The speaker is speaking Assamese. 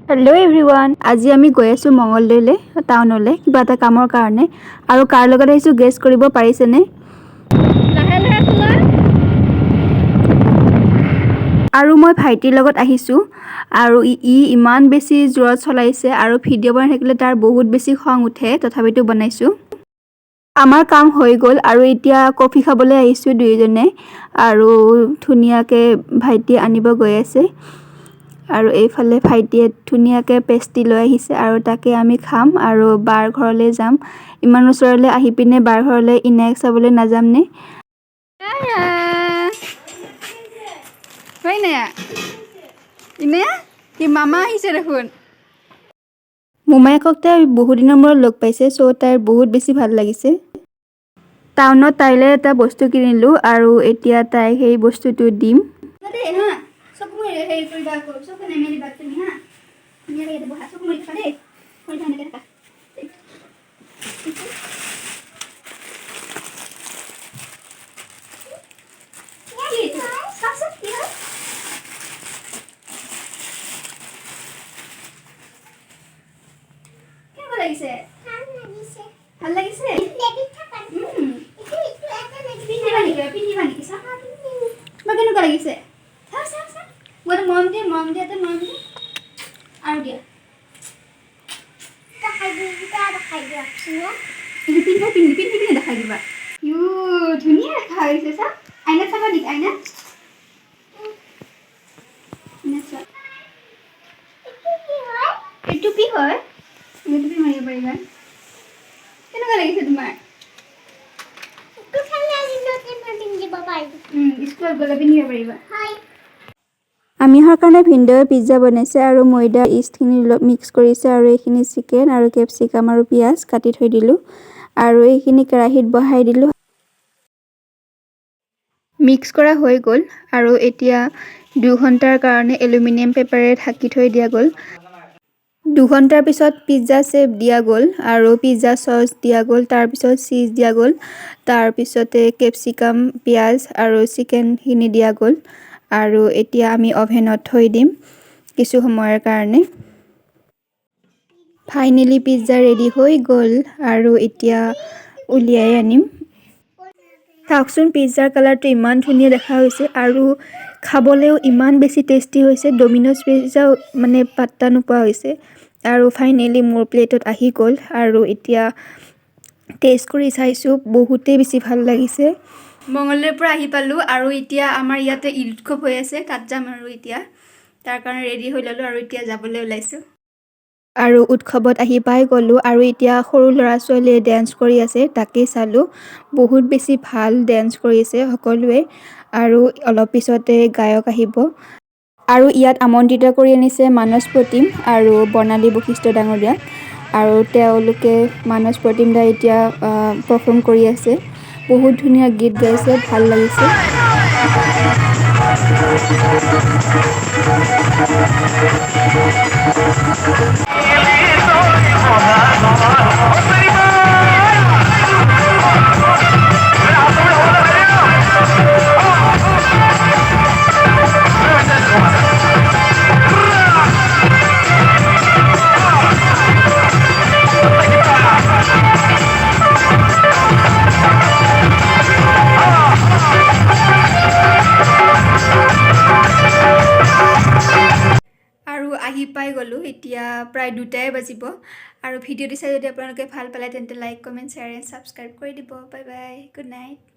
হেল্ল' এভৰিৱান, আজি আমি গৈ আছোঁ মঙলদৈলৈ টাউনলৈ কিবা এটা কামৰ কাৰণে। আৰু কাৰ লগত আহিছোঁ গেছ কৰিব পাৰিছেনে? আৰু মই ভাইটিৰ লগত আহিছোঁ। আৰু ই ইমান বেছি জোৰত চলাইছে আৰু ভিডিঅ' বনাই থাকিলে তাৰ বহুত বেছি খং উঠে, তথাপিতো বনাইছোঁ। আমাৰ কাম হৈ গ'ল আৰু এতিয়া কফি খাবলৈ আহিছোঁ দুয়োজনে। আৰু ধুনীয়াকৈ ভাইটি আনিব গৈ আছে। আৰু এইফালে ভাইটিয়ে ধুনীয়াকৈ পেষ্ট্ৰি লৈ আহিছে আৰু তাকে আমি খাম আৰু বাৰ ঘৰলৈ যাম। ইমান ওচৰলৈ আহি পিনে বাৰ ঘৰলৈ ইনায়েক চাবলৈ নাযামনে? হয় নাই ইনে কি মামা আহিছে দেখোন। মোমায়েকক তাই বহুত দিনৰ মূৰত লগ পাইছে, চ' তাইৰ বহুত বেছি ভাল লাগিছে। টাউনত তাইলৈ এটা বস্তু কিনিলোঁ আৰু এতিয়া তাইক সেই বস্তুটো দিম। ভাল লাগিছে কেনেকুৱা লাগিছে মৰম দিয়ে আৰু দিয়া পিন্ধি দেখাই দিবা। ধুনীয়া দেখা হৈছে চা। আইনাত চাবা নেকি? আইনাত এইটো কি হয়? তুমি মাৰিব পাৰিবা। কেনেকুৱা লাগিছে তোমাৰ? স্কুলত গ'লে পিন্ধিব পাৰিবা। আমি অহাৰ কাৰণে ভিনদেউৱে পিজ্জা বনাইছে আৰু ময়দা ইষ্টখিনি মিক্স কৰিছে আৰু এইখিনি চিকেন আৰু কেপচিকাম আৰু পিঁয়াজ কাটি থৈ দিলোঁ আৰু এইখিনি কেৰাহীত বহাই দিলোঁ। মিক্স কৰা হৈ গ'ল আৰু এতিয়া 2 ঘণ্টাৰ কাৰণে এলুমিনিয়াম পেপাৰেৰে ঢাকি থৈ দিয়া গ'ল। 2 ঘণ্টাৰ পিছত পিজ্জা চেপ দিয়া গ'ল আৰু পিজ্জা চচ দিয়া গ'ল, তাৰপিছত চীজ দিয়া গ'ল, তাৰপিছতে কেপচিকাম, পিঁয়াজ আৰু চিকেনখিনি দিয়া গ'ল আৰু এতিয়া আমি অভেনত থৈ দিম কিছু সময়ৰ কাৰণে। ফাইনেলি পিজ্জা ৰেডি হৈ গ'ল আৰু এতিয়া উলিয়াই আনিম। চাওকচোন পিজ্জাৰ কালাৰটো ইমান ধুনীয়া দেখা হৈছে আৰু খাবলৈও ইমান বেছি টেষ্টি হৈছে। ডমিন'জ পিজ্জাও মানে পাত্তা নোপোৱা হৈছে। আৰু ফাইনেলি মোৰ প্লেটত আহি গ'ল আৰু এতিয়া টেষ্ট কৰি চাইছোঁ, বহুতেই বেছি ভাল লাগিছে। মঙলদৈৰ পৰা আহি পালোঁ আৰু এতিয়া আমাৰ ইয়াতে ঈদ উৎসৱ হৈ আছে, তাত যাম আৰু এতিয়া তাৰ কাৰণে ৰেডি হৈ ল'লোঁ আৰু এতিয়া যাবলৈ ওলাইছোঁ। আৰু উৎসৱত আহি পাই গ'লোঁ আৰু এতিয়া সৰু ল'ৰা ছোৱালীয়ে ডেন্স কৰি আছে, তাকেই চালোঁ। বহুত বেছি ভাল ডেন্স কৰিছে সকলোৱে আৰু অলপ পিছতে গায়ক আহিব। আৰু ইয়াত আমন্ত্ৰিত কৰি আনিছে মানস প্ৰতিম আৰু বৰ্ণালী বৈশিষ্ট্য ডাঙৰীয়াক আৰু তেওঁলোকে মানস প্ৰতিম দাই এতিয়া পাৰফৰ্ম কৰি আছে। বহুত ধুনীয়া গীত গাইছে, ভাল লাগিছে। আৰু আহি পাই গ'লোঁ, এতিয়া প্ৰায় 2টাই বাজিব আৰু ভিডিঅ'টো চাই যদি আপোনালোকে ভাল পালে তেন্তে like, comment, share and subscribe কৰি দিব। Bye bye, good night.